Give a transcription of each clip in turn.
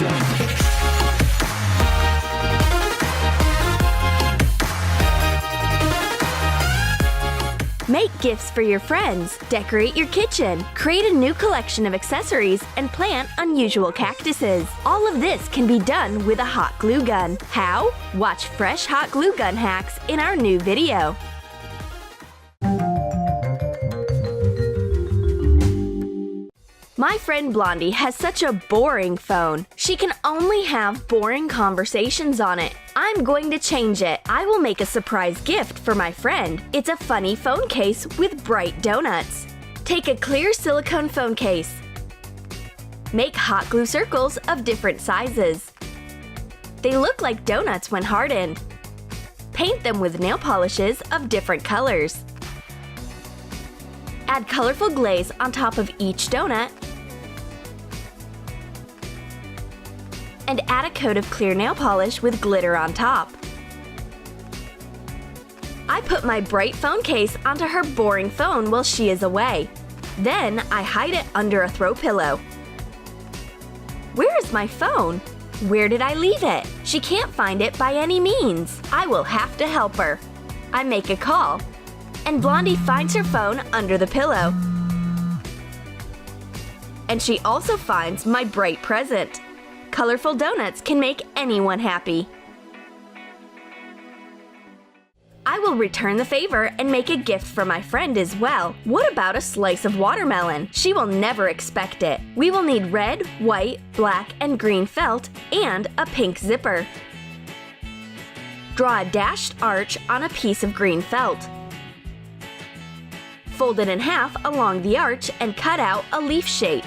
Make gifts for your friends, decorate your kitchen, create a new collection of accessories, and plant unusual cactuses. All of this can be done with a hot glue gun. How? Watch fresh hot glue gun hacks in our new video. My friend Blondie has such a boring phone. She can only have boring conversations on it. I'm going to change it. I will make a surprise gift for my friend. It's a funny phone case with bright donuts. Take a clear silicone phone case. Make hot glue circles of different sizes. They look like donuts when hardened. Paint them with nail polishes of different colors. Add colorful glaze on top of each donut and add a coat of clear nail polish with glitter on top. I put my bright phone case onto her boring phone while she is away. Then I hide it under a throw pillow. Where is my phone? Where did I leave it? She can't find it by any means. I will have to help her. I make a call, and Blondie finds her phone under the pillow. And she also finds my bright present. Colorful donuts can make anyone happy. I will return the favor and make a gift for my friend as well. What about a slice of watermelon? She will never expect it. We will need red, white, black, and green felt and a pink zipper. Draw a dashed arch on a piece of green felt. Fold it in half along the arch and cut out a leaf shape.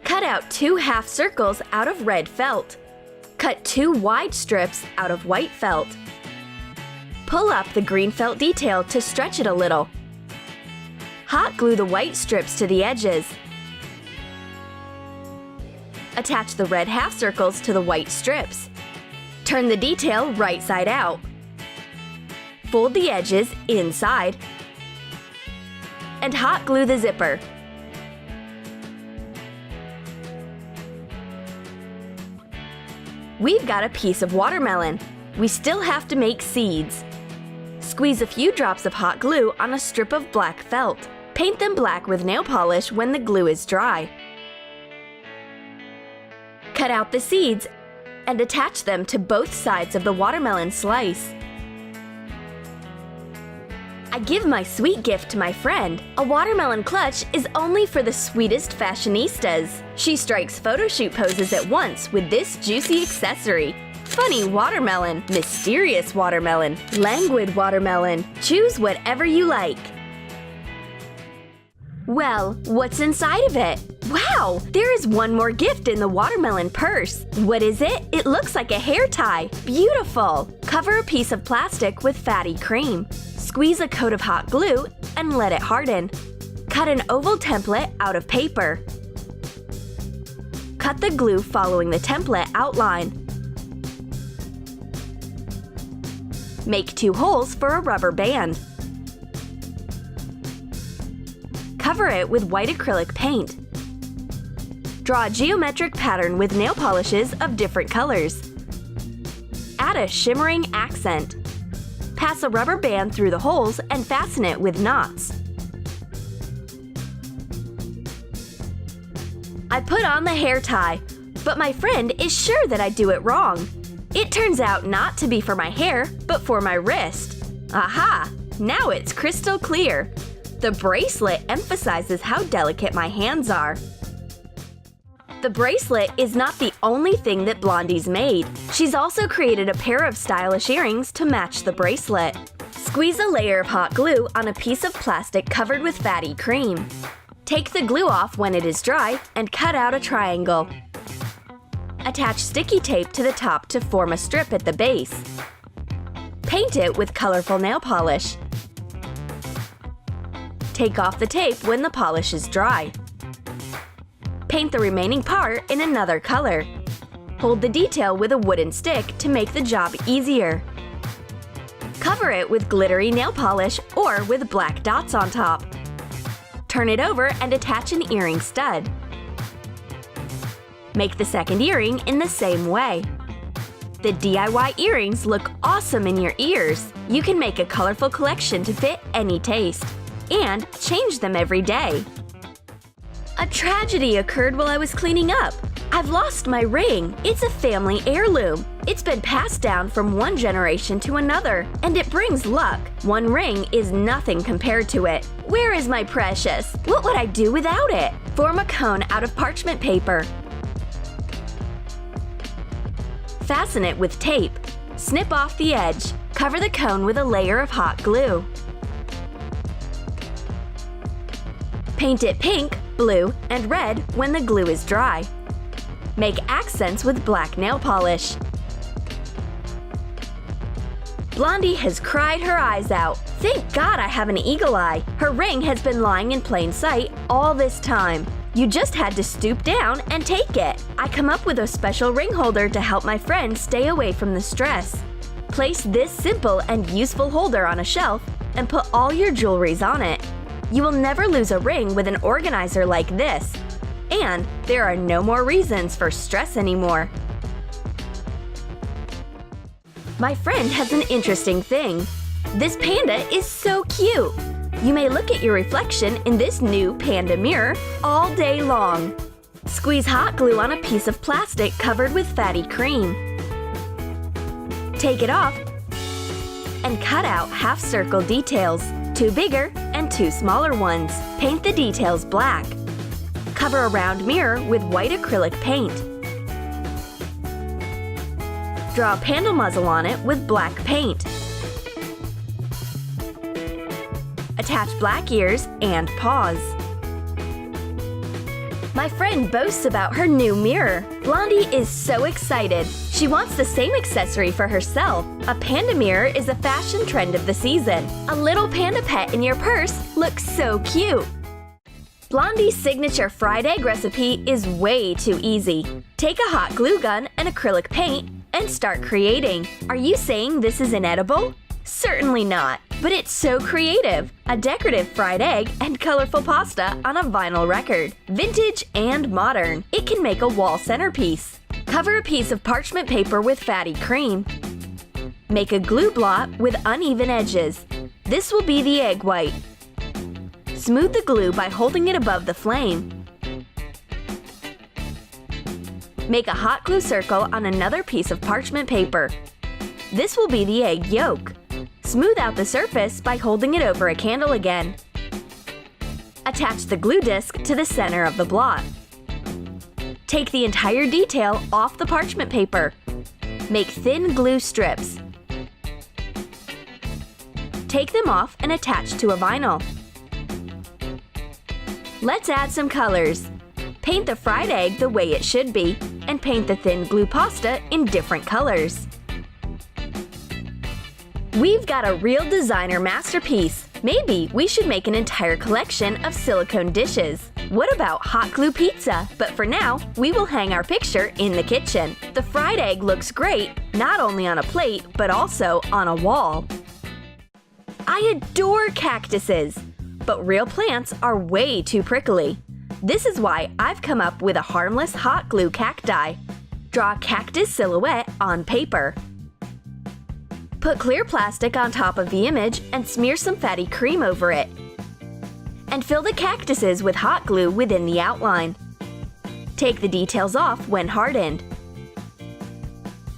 Cut out 2 half circles out of red felt. Cut 2 wide strips out of white felt. Pull up the green felt detail to stretch it a little. Hot glue the white strips to the edges. Attach the red half circles to the white strips. Turn the detail right side out. Fold the edges inside. And hot glue the zipper. We've got a piece of watermelon. We still have to make seeds. Squeeze a few drops of hot glue on a strip of black felt. Paint them black with nail polish when the glue is dry. Cut out the seeds and attach them to both sides of the watermelon slice. I give my sweet gift to my friend. A watermelon clutch is only for the sweetest fashionistas. She strikes photo shoot poses at once with this juicy accessory. Funny watermelon, mysterious watermelon, languid watermelon. Choose whatever you like. Well, what's inside of it? Wow! There is one more gift in the watermelon purse. What is it? It looks like a hair tie. Beautiful! Cover a piece of plastic with fatty cream. Squeeze a coat of hot glue and let it harden. Cut an oval template out of paper. Cut the glue following the template outline. Make 2 holes for a rubber band. Cover it with white acrylic paint. Draw a geometric pattern with nail polishes of different colors. Add a shimmering accent. Pass a rubber band through the holes and fasten it with knots. I put on the hair tie, but my friend is sure that I do it wrong. It turns out not to be for my hair, but for my wrist. Aha! Now it's crystal clear. The bracelet emphasizes how delicate my hands are. The bracelet is not the only thing that Blondie's made. She's also created a pair of stylish earrings to match the bracelet. Squeeze a layer of hot glue on a piece of plastic covered with fatty cream. Take the glue off when it is dry and cut out a triangle. Attach sticky tape to the top to form a strip at the base. Paint it with colorful nail polish. Take off the tape when the polish is dry. Paint the remaining part in another color. Hold the detail with a wooden stick to make the job easier. Cover it with glittery nail polish or with black dots on top. Turn it over and attach an earring stud. Make the second earring in the same way. The DIY earrings look awesome in your ears. You can make a colorful collection to fit any taste. And change them every day. A tragedy occurred while I was cleaning up. I've lost my ring. It's a family heirloom. It's been passed down from one generation to another, and it brings luck. One ring is nothing compared to it. Where is my precious? What would I do without it? Form a cone out of parchment paper. Fasten it with tape. Snip off the edge. Cover the cone with a layer of hot glue. Paint it pink, blue, and red when the glue is dry. Make accents with black nail polish. Blondie has cried her eyes out. Thank God I have an eagle eye. Her ring has been lying in plain sight all this time. You just had to stoop down and take it. I come up with a special ring holder to help my friend stay away from the stress. Place this simple and useful holder on a shelf and put all your jewelries on it. You will never lose a ring with an organizer like this. And there are no more reasons for stress anymore. My friend has an interesting thing. This panda is so cute. You may look at your reflection in this new panda mirror all day long. Squeeze hot glue on a piece of plastic covered with fatty cream. Take it off and cut out half-circle details, 2 bigger and 2 smaller ones. Paint the details black. Cover a round mirror with white acrylic paint. Draw a panda muzzle on it with black paint. Attach black ears and paws. My friend boasts about her new mirror. Blondie is so excited. She wants the same accessory for herself. A panda mirror is a fashion trend of the season. A little panda pet in your purse looks so cute. Blondie's signature fried egg recipe is way too easy. Take a hot glue gun and acrylic paint and start creating. Are you saying this is inedible? Certainly not, but it's so creative. A decorative fried egg and colorful pasta on a vinyl record. Vintage and modern. It can make a wall centerpiece. Cover a piece of parchment paper with fatty cream. Make a glue blot with uneven edges. This will be the egg white. Smooth the glue by holding it above the flame. Make a hot glue circle on another piece of parchment paper. This will be the egg yolk. Smooth out the surface by holding it over a candle again. Attach the glue disc to the center of the blot. Take the entire detail off the parchment paper. Make thin glue strips. Take them off and attach to a vinyl. Let's add some colors. Paint the fried egg the way it should be, and paint the thin glue pasta in different colors. We've got a real designer masterpiece. Maybe we should make an entire collection of silicone dishes. What about hot glue pizza? But for now, we will hang our picture in the kitchen. The fried egg looks great, not only on a plate, but also on a wall. I adore cactuses, but real plants are way too prickly. This is why I've come up with a harmless hot glue cacti. Draw a cactus silhouette on paper. Put clear plastic on top of the image and smear some fatty cream over it. And fill the cactuses with hot glue within the outline. Take the details off when hardened.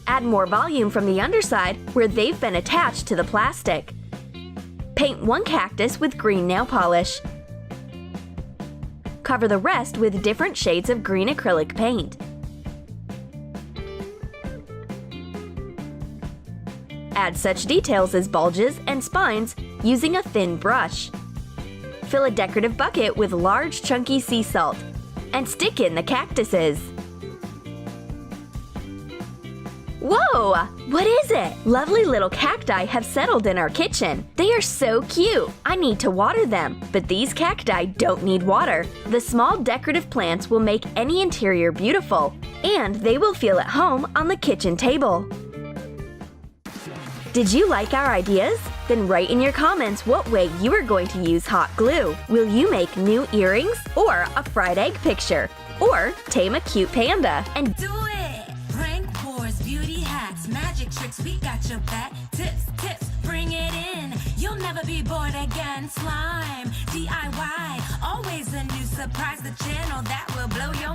Add more volume from the underside where they've been attached to the plastic. Paint one cactus with green nail polish. Cover the rest with different shades of green acrylic paint. Add such details as bulges and spines using a thin brush. Fill a decorative bucket with large chunky sea salt and stick in the cactuses. Whoa! What is it? Lovely little cacti have settled in our kitchen. They are so cute. I need to water them, but these cacti don't need water. The small decorative plants will make any interior beautiful, and they will feel at home on the kitchen table. Did you like our ideas? Then write in your comments what way you are going to use hot glue. Will you make new earrings or a fried egg picture? Or tame a cute panda and Do it! Prank wars, beauty hacks, magic tricks, we got your back. Tips, bring it in. You'll never be bored again. Slime, DIY, always a new surprise. The channel that will blow your